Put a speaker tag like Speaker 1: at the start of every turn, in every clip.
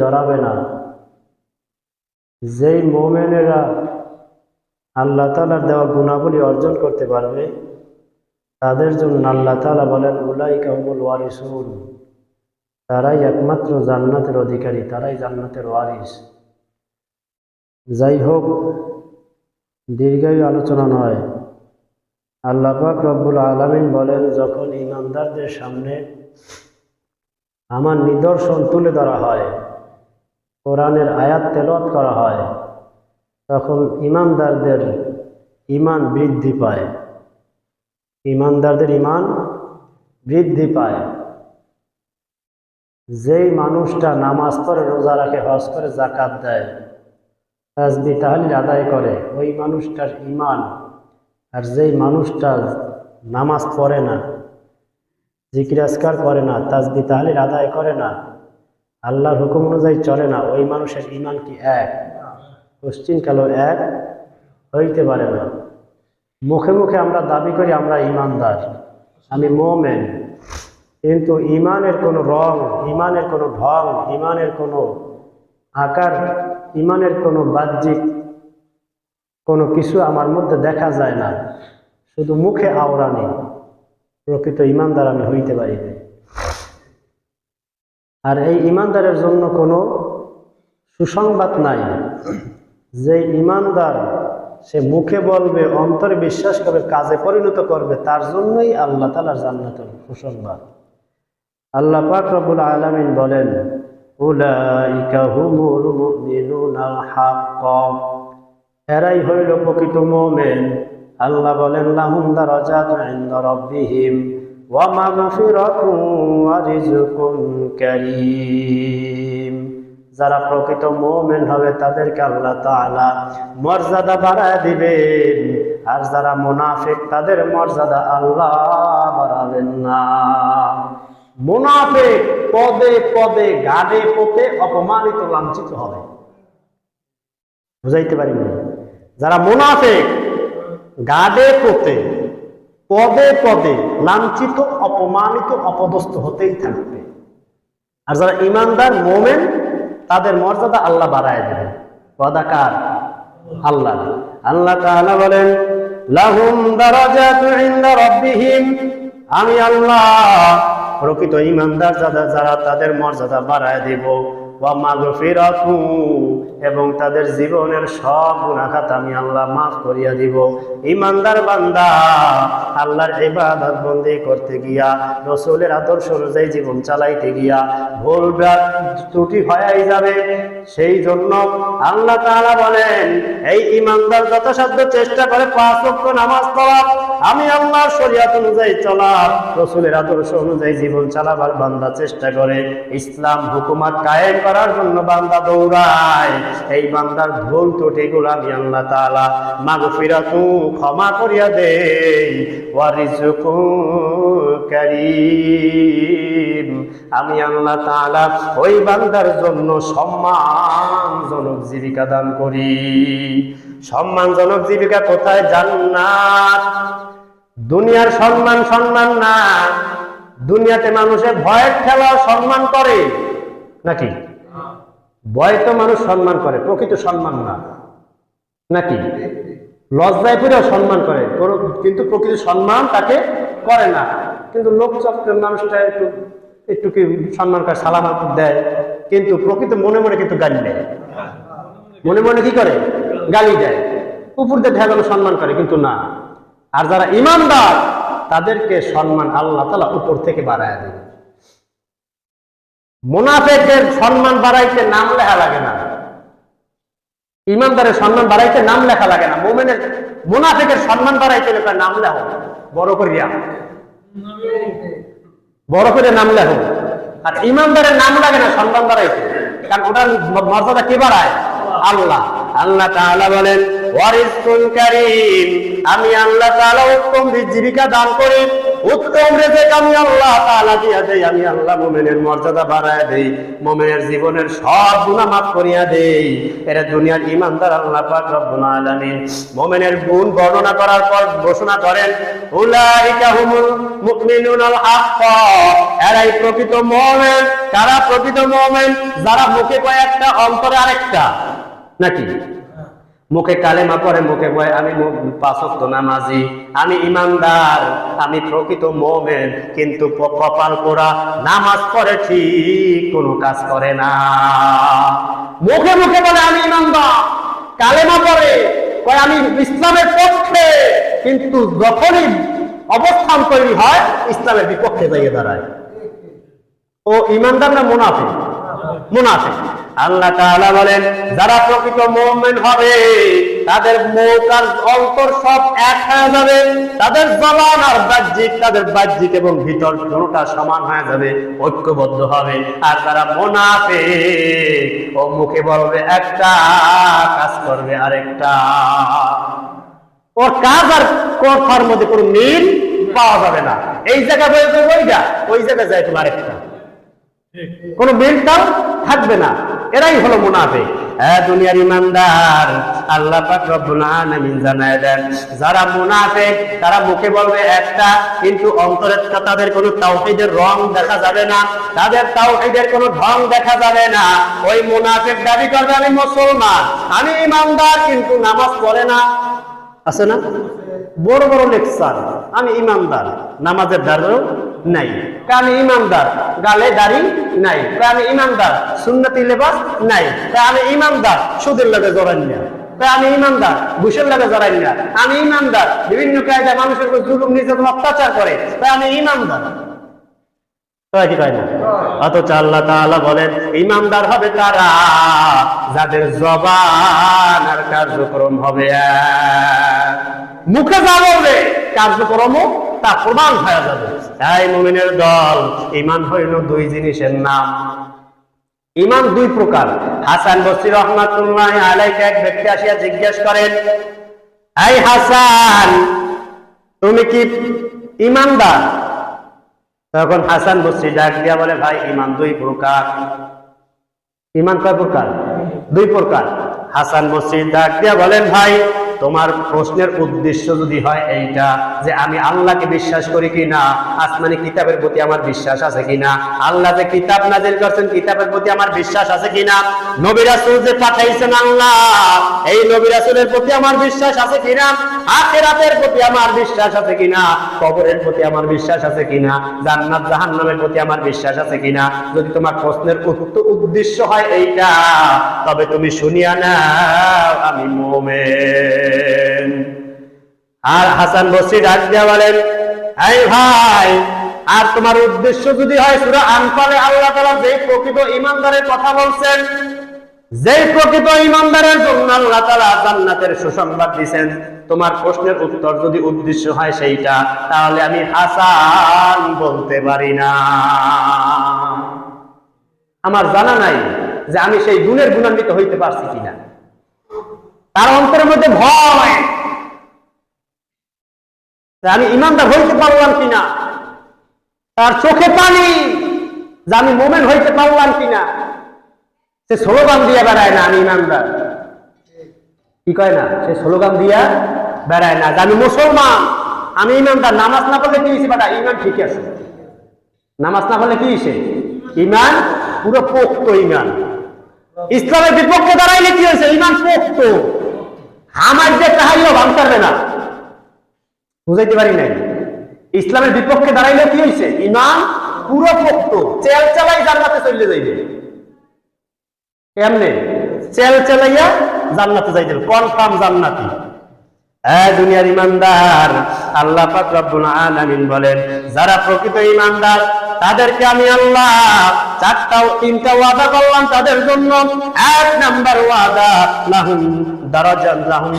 Speaker 1: জড়াবে না। যেই মুমিনেরা আল্লাহ তাআলার দেওয়া গুণাবলী অর্জন করতে পারবে তাদের জন্য আল্লাহ তাআলা বলেন উলাইকা হুমুল ওয়ারিসুন, তারাই একমাত্র জান্নাতের অধিকারী, তারাই জান্নাতের ওয়ারিস। যাই হোক, দীর্ঘায়ু আলোচনা নয়। আল্লাহ পাক রব্বুল আলামিন বলেন, যখন ঈমানদারদের সামনে আমার নিদর্শন তুলে ধরা হয়, কোরআনের আয়াত তেলাওয়াত করা হয়, তখন ঈমানদারদের ঈমান বৃদ্ধি পায়। ঈমানদারদের ঈমান বৃদ্ধি পায়। যেই মানুষটা নামাজ পড়ে, রোজা রাখে, হজ করে, যাকাত দেয়, তাসবিহ তাহলিল আদায় করে, ওই মানুষটার ঈমান, আর যেই মানুষটা নামাজ পড়ে না, জিকির আজকার করে না, তাসবিহ তাহলিল আদায় করে না, আল্লাহর হুকুম অনুযায়ী চলে না, ওই মানুষের ঈমান কি এক? কোশ্চিনকালও এক হইতে পারে না। মুখে মুখে আমরা দাবি করি আমরা ঈমানদার, আমি মুমিন, কিন্তু ঈমানের কোনো রং, ঈমানের কোনো ঢং, ঈমানের কোনো আকার, ঈমানের কোনো বাহ্যিক কোনো কিছু আমার মধ্যে দেখা যায় না, শুধু মুখে আওরানি। প্রকৃত ঈমানদার আমি হইতে পারি না। আর এই ঈমানদারের জন্য কোনো সুসংবাদ নাই। যে ঈমানদার সে মুখে বলবে, অন্তরে বিশ্বাস করবে, কাজে পরিণত করবে, তার জন্যই আল্লাহ তাআলার জান্নাতের সুসংবাদ। আল্লাহ পাক রব্বুল আলামিন বলেন উলাইকা হুমুল মুমিনুনাল হাক্ক, এরাই হইল প্রকৃত মুমিন। আল্লাহ বলেন লাহুম দারাজাতুন ইনদা রাব্বিহিম ওয়া মাগফিরাতুন ওয়া রিজকুন কারীম। যারা প্রকৃত মুমিন হবে তাদেরকে আল্লাহ তাআলা মর্যাদা বাড়ায় দিবেন, আর যারা মুনাফিক তাদের মর্যাদা আল্লাহ বাড়াবেন না। মুনাফিক পদে পদে গাড়ে পথে অপমানিত লাঞ্ছিত হবে। বুঝাইতে পারি না? যারা মুনাফিক গাড়ে পথে পদে পদে লাঞ্ছিত, অপমানিত, অপদস্থ হতেই থাকবে। আর যারা ঈমানদার মুমিন তাদের মর্যাদা আল্লাহ বাড়ায় দেবেন। ওয়াদাকার আল্লাহ। আল্লাহ তাআলা বলেন লাহুম দারাজাতুন ইনদা রাব্বিহিম, আমি আল্লাহ প্রকৃত ঈমানদার যারা তাদের মর্যাদা বাড়ায় দেব। ওয়া মাগফিরাতু, এবং তাদের জীবনের সব গুনাহ খাতা আমি আল্লাহ মাফ করিয়া দিব। ঈমানদার বান্দা আল্লাহর ইবাদত বন্দি করতে গিয়া, রাসূলের আদর্শ অনুযায়ী জীবন চালাইতে গিয়া ভুল ত্রুটি হয়ে যাবে। সেই জন্য আল্লাহ তাআলা বলেন এই ঈমানদার যথাসাধ্য চেষ্টা করে 5 ওয়াক্ত নামাজ পড়া, আমি আল্লাহর শরীয়ত অনুযায়ী চলা, রাসূলের আদর্শ অনুযায়ী জীবন চালাবার বান্দা চেষ্টা করে, ইসলাম হুকুমত কায়েম করার জন্য বান্দা দৌড়ায়, এই বান্দার ভুল ত্রুটিগুলো আমি আল্লাহ তাআলা মাগফিরাতু, ক্ষমা করিয়া দেই, ওয়া রিজকুন কারীম, আমি আল্লাহ তাআলা ওই বান্দার জন্য সম্মানজনক জীবিকা দান করি। সম্মানজনক জীবিকা কোথায়? জান্নাত। দুনিয়ার সম্মান সম্মান না। দুনিয়াতে মানুষের ভয়ের ঠেলা সম্মান করে নাকি? ভয় তো মানুষ সম্মান করে, প্রকৃত সম্মান না নাকি? লজ্জায় পড়েও সম্মান করে, কিন্তু প্রকৃত সম্মান তাকে করে না। কিন্তু লোক চক্রের মানুষটা একটু কি সম্মান করে, সালাম দেয়, কিন্তু প্রকৃত মনে মনে কিন্তু গালি দেয়। মনে মনে কি করে? গালি দেয়। উপর দিয়ে ঢেকানো সম্মান করে, কিন্তু না। আর যারা ঈমানদার তাদেরকে সম্মান আল্লাহ তাআলা উপর থেকে বাড়ায় দেয়। মুনাফিকের সম্মান বাড়াইতে নাম লেখা লাগে না, ঈমানদারের সম্মান বাড়াইতে নাম লেখা লাগে না। মুমিনের মুনাফিকের সম্মান বাড়াইতে নাম লেখো, বড় করিয়া, বড় করে নাম লেখো। আর ঈমানদারের নাম লাগে না সম্মান বাড়াইতে, কারণ ওটার মর্যাদা কে বাড়ায়? আল্লাহ। আল্লাহ তাআলা বলেন ওয়ারিজকুন কারীম, আমি আল্লাহ তাআলা উত্তম জীবিকা দান করি। উত্তম রিজিক আমি আল্লাহ তাআলা দিয়া দেই, আমি আল্লাহ মুমিনের মর্যাদা বাড়ায় দেই, মুমিনের জীবনের সব গুনাহ মাফ করিয়া দেই। এরা দুনিয়ার ঈমানদার আল্লাহ পাক রব্বুল আলামিন মুমিনের গুণ বর্ণনা করার পর ঘোষণা করেন, উলাইকা হুমুল মুমিনুনাল হক, এরাই প্রকৃত মুমিন। কারা প্রকৃত মুমিন? যারা মুখে কয় একটা, অন্তরে আরেকটা। নাকি মুখে কালেমা পড়ে, মুখে কয় আমি পাঁচ ওয়াক্ত নামাজি, আমি ঈমানদার, আমি প্রকৃত মুমিন, কিন্তু কপাল পোড়া, নামাজ পড়ে ঠিক কোনো কাজ করে না। মুখে মুখে বলে আমি ঈমানদার, কালেমা পড়ে, কয় আমি ইসলামের পক্ষে, কিন্তু যখনই অবস্থান তৈরি হয় ইসলামের বিপক্ষে যাইয়ে দাঁড়ায়। ও ঈমানদার না মুনাফিক? মুনাফিক। আল্লাহ তাআলা বলেন যারা প্রকৃত মুমিন হবে তাদের মুখ আর অন্তর সব এক হয়ে যাবে, তাদের জবান আর বাহ্যিক, তাদের বাহ্যিক এবং ভিতর দুটোটা সমান হয়ে যাবে, ঐক্যবদ্ধ হবে। আর যারা মুনাফিক ও মুখে বলবে একটা, কাজ করবে আরেকটা। ওর কাজ আর কথার মধ্যে কোনো মিল পাওয়া যাবে না। এই জায়গায় বলবে ওইটা, ওই জায়গায় যায় তোমার একটা, কোনো মিলটাও থাকবে না। এরাই হলো মুনাফিক। দুনিয়ার ঈমানদার আল্লাহ পাক রব্বুল আলামিন জানায় দেন যারা মুনাফিক তারা মুখে বলবে একটা, কিন্তু অন্তরে তাদের কোনো তাওহীদের রং দেখা যাবে না, তাদের তাওহীদের কোনো ঢং দেখা যাবে না। ওই মুনাফিক দাবি করবে আমি মুসলমান, আমি ঈমানদার, কিন্তু নামাজ পড়ে না। আছে না বড় বড় লেকচার, আমি ঈমানদার, নামাজের দাঁড়ও নাই, আমি ঈমানদার, গালে দাড়ি নাই, আমি ঈমানদার, সুন্নতি লেবাস নাই, আমি ঈমানদার, সুদের লাগে জড়াই না, আমি ঈমানদার, ঘুষের লাগে জড়াই না, আমি ঈমানদার, বিভিন্ন কায়দায় মানুষের উপর জুলুম নির্যাতন অত্যাচার করে, আমি ঈমানদার। কি কয় না? অথচ আল্লাহ তাআলা বলেন ঈমানদার হবে তারা যাদের জবান আর কার্যক্রম হবে এক। মুখে যা বলবে কার্যক্রমও তা প্রমাণ হয়ে যাবে। তাই মুমিনের দল। ঈমান হইল দুই জিনিসের নাম। ঈমান দুই প্রকার। হাসান বসরি রাহমাতুল্লাহি আলাইহি এক ব্যক্তি আসিয়া জিজ্ঞেস করেন, এই হাসান তুমি কি ঈমানদার? তখন হাসান বসরি ডাক দিয়া বলে, ভাই ঈমান দুই প্রকার। ঈমান কয় প্রকার? দুই প্রকার। হাসান বসরি ডাক দিয়া বলেন, ভাই তোমার প্রশ্নের উদ্দেশ্য যদি হয় এইটা যে আমি আল্লাহকে বিশ্বাস করি কিনা, আসমানি কিতাবের প্রতি আমার বিশ্বাস আছে কিনা, আল্লাহ যে কিতাব নাজিল করেছেন কিতাবের প্রতি আমার বিশ্বাস আছে কিনা, নবী রাসূল যে পাঠাইছেন আল্লাহ এই নবী রাসূলের প্রতি আমার বিশ্বাস আছে কিনা, আখিরাতের প্রতি আমার বিশ্বাস আছে কিনা, কবরের প্রতি আমার বিশ্বাস আছে কিনা, জান্নাত জাহান্নামের প্রতি আমার বিশ্বাস আছে কিনা, যদি তোমার প্রশ্নের উদ্দেশ্য হয় এইটা, তবে তুমি শুনিয়া নাও আমি মুমিন। আর হাসান বসরি ডাক দিয়া বলেন, এই ভাই আর তোমার উদ্দেশ্য যদি হয় সূরা আনফালে আল্লাহ তাআলা যে প্রকৃত ঈমানদারের কথা বলছেন, যে প্রকৃত ঈমানদারের জন্য আল্লাহ তাআলা জান্নাতের সুসংবাদ দিবেন, তোমার প্রশ্নের উত্তর যদি উদ্দেশ্য হয় সেইটা, তাহলে আমি হাসান বলতে পারি না। আমার জানা নাই যে আমি সেই গুণের গুণান্বিত হইতে পারছি কিনা। তার অন্তরের মধ্যে ভয়, আমি ঈমানদার হইতে পারলাম কিনা, তার চোখে পানি যে আমি মুমিন হইতে পারলাম কিনা। সে স্লোগান দিয়া বেড়ায় না আমি ঈমানদার, কি কয় না, সে স্লোগান দিয়া বেড়ায় না যে আমি মুসলমান, আমি ঈমানদার। নামাজ না পড়লে কি হয়েছে বেটা? ঈমান ঠিক আছে। নামাজ না পড়লে কি হয়েছে? ঈমান পুরো পোক্ত ঈমান। ইসলামের বিপক্ষে দাঁড়াইলে কি হয়েছে? ঈমান পোক্ত। আমার যে তাহাইও ভাঙতে না, বুঝাইতে পারি নাই। ইসলামের বিপক্ষে দাঁড়াইলে কি হয়েছে? ঈমান পুরো পোক্ত। চেল চালাই জান্নাতে চলে যাইবে, এমনি চেল চালাইয়া জান্নাতে যাইবে, কনফার্ম জান্নাতি। দুনিয়ার ঈমানদার আল্লাহ পাক রব্বুল আলামিন বলেন যারা প্রকৃত ঈমানদার তাদেরকে আমি আল্লাহ তিনটা ওয়াদা করলাম তাদের জন্য। এক নাম্বার ওয়াদা লাহুম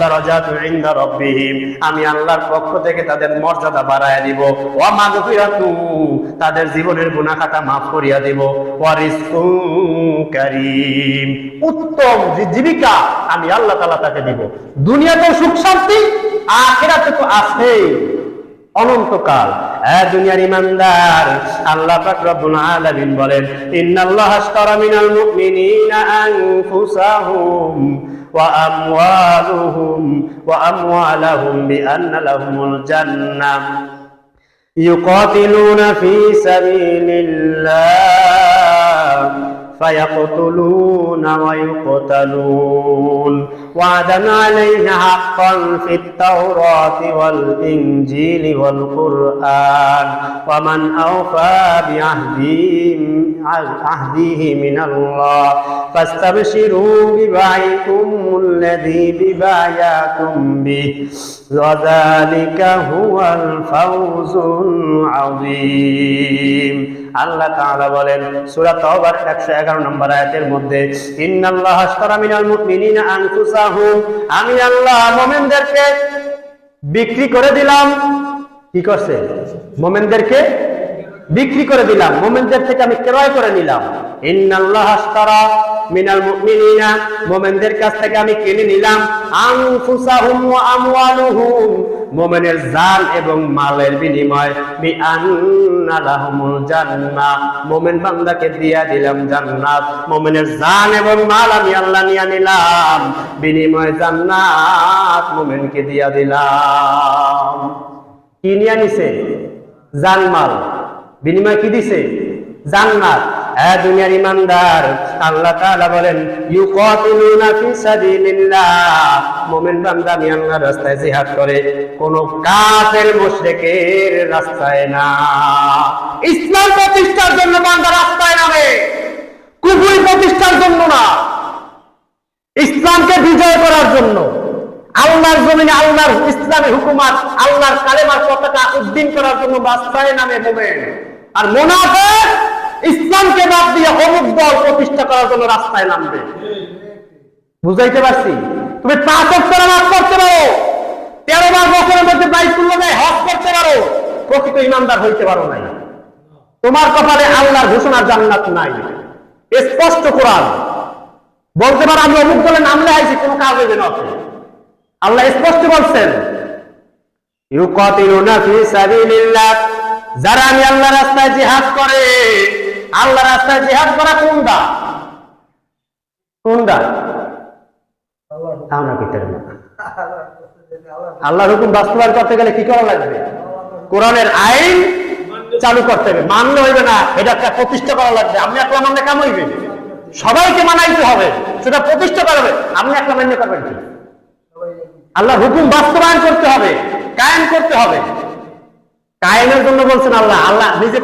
Speaker 1: দারাজাতুন ইনদা রাব্বিহিম, আমি আল্লাহর পক্ষ থেকে তাদের মর্যাদা বাড়ায়া দিব। ওয়া মাগফিরাতু, তাদের জীবনের গুনাহ খাতা maaf করিয়া দেব। ওয়া রিজকুন কারীম, উত্তম জীবিকা আমি আল্লাহ তাআলা তাকে দিব। দুনিয়াতে সুখ শান্তি, আখিরাতে তো আছেই। অনন্তকাল। দুনিয়ার ইমানদার, আল্লাহ পাক রব্বুল আলামিন বলেন, ইন্নাল্লাহা আশতারা মিনাল মুমিনিনা আনফুসাহুম ওয়া আমওয়ালাহুম বিআন্না লাহুমুল জান্নাহ ইউকাতিলুনা ফি সাবিলিল্লাহ فيقتلون ويقتلون وعدا عليه حقا في التوراة والإنجيل والقرآن ومن أوفى بعهده من الله فاستبشروا ببيعكم الذي ببايعتم به وذلك هو الفوز العظيم। আল্লাহ তাআলা বলেন সূরা তাওবার 111 নম্বর আয়াতের মধ্যে, ইন্নাল্লাহা আশতারা মিনাল মুমিনিনা আনফুসাহুম, আমি আল্লাহ মুমিনদেরকে বিক্রি করে দিলাম। কি করছে? মুমিনদেরকে বিক্রি করে দিলাম, মুমিনদের থেকে আমি ক্রয় করে নিলাম। ইন্নাল্লাহা আশতারা মিনাল মুমিনিনা, মুমিনদের কাছ থেকে আমি কিনে নিলাম, আনফুসাহুম ওয়া আমওয়ালুহুম, মুমিনের জান এবং মালের বিনিময়, বিআন্না লাহুমুল জান্নাহ, মুমিন বান্দাকে দিয়া দিলাম জান্নাত। মুমিনের জান এবং মাল আমি আল্লাহ নিয়ে নিলাম, বিনিময় জান্নাত মুমিনকে দিয়া দিলাম। কি নিয়ে নিছে? জান মাল, বিনিময় কি দিছে? জান্নাত। দুনিয়ার ইমানদার, আল্লাহ তাআলা বলেন, ইউকাতিলুনা ফি সাবিলিল্লাহ, মুমিন বান্দা আমি আল্লাহর রাস্তায় জিহাদ করে, কোন কাফের মুশরিকের রাস্তায় না। ইসলাম প্রতিষ্ঠার জন্য বান্দা রাস্তায় নামে, কুফর প্রতিষ্ঠার জন্য না। ইসলামকে বিজয় করার জন্য, আল্লাহর জমিনে আল্লাহর ইসলামী হুকুমত, আল্লাহর কালেমার পতাকা উদ্দিন করার জন্য রাস্তায় নামে মুমিন। আর মুনাফিক ইসলামকে বাদ দিয়ে অমুক দল প্রতিষ্ঠা করার জন্য রাস্তায় নামবে। বুঝাইতে পারছি? তুমি 5 ওয়াক্ত নামাজ পড়তে পারো, 13 বার বছরের মধ্যে বাইতুল্লাহে হজ করতে পারো, প্রকৃত ইমানদার হইতে পারো নাই। তোমার কপালে আল্লাহর ঘোষণা জান্নাত নাই। স্পষ্ট কোরআন বলতে পারো আমি অমুক দলে নামলে আইছি, কোনো কাজ হবে না। আল্লাহ স্পষ্ট বলছেন, ইউকাতিলুনা ফি সাবিলিল্লাহ, যারা আমি আল্লাহর রাস্তায় জিহাদ করে। আল্লাহর রাস্তায় জিহাদ করা কোনটা? কোনটা? আল্লাহর হুকুম বাস্তবায়ন করতে গেলে কি করা লাগবে? কোরআনের আইন চালু করতে হবে, মানলে হইবে না, এটা প্রতিষ্ঠা করা লাগবে। আপনি একলা মানলে কেমন হইবে? সবাইকে মানাইতে হবে, সেটা প্রতিষ্ঠা করবে। আপনি একলা মান্য করবেন কি? আল্লাহর হুকুম বাস্তবায়ন করতে হবে, কায়েম করতে হবে। কায়েমের জন্য বলছেন আল্লাহ, আল্লাহ নিজে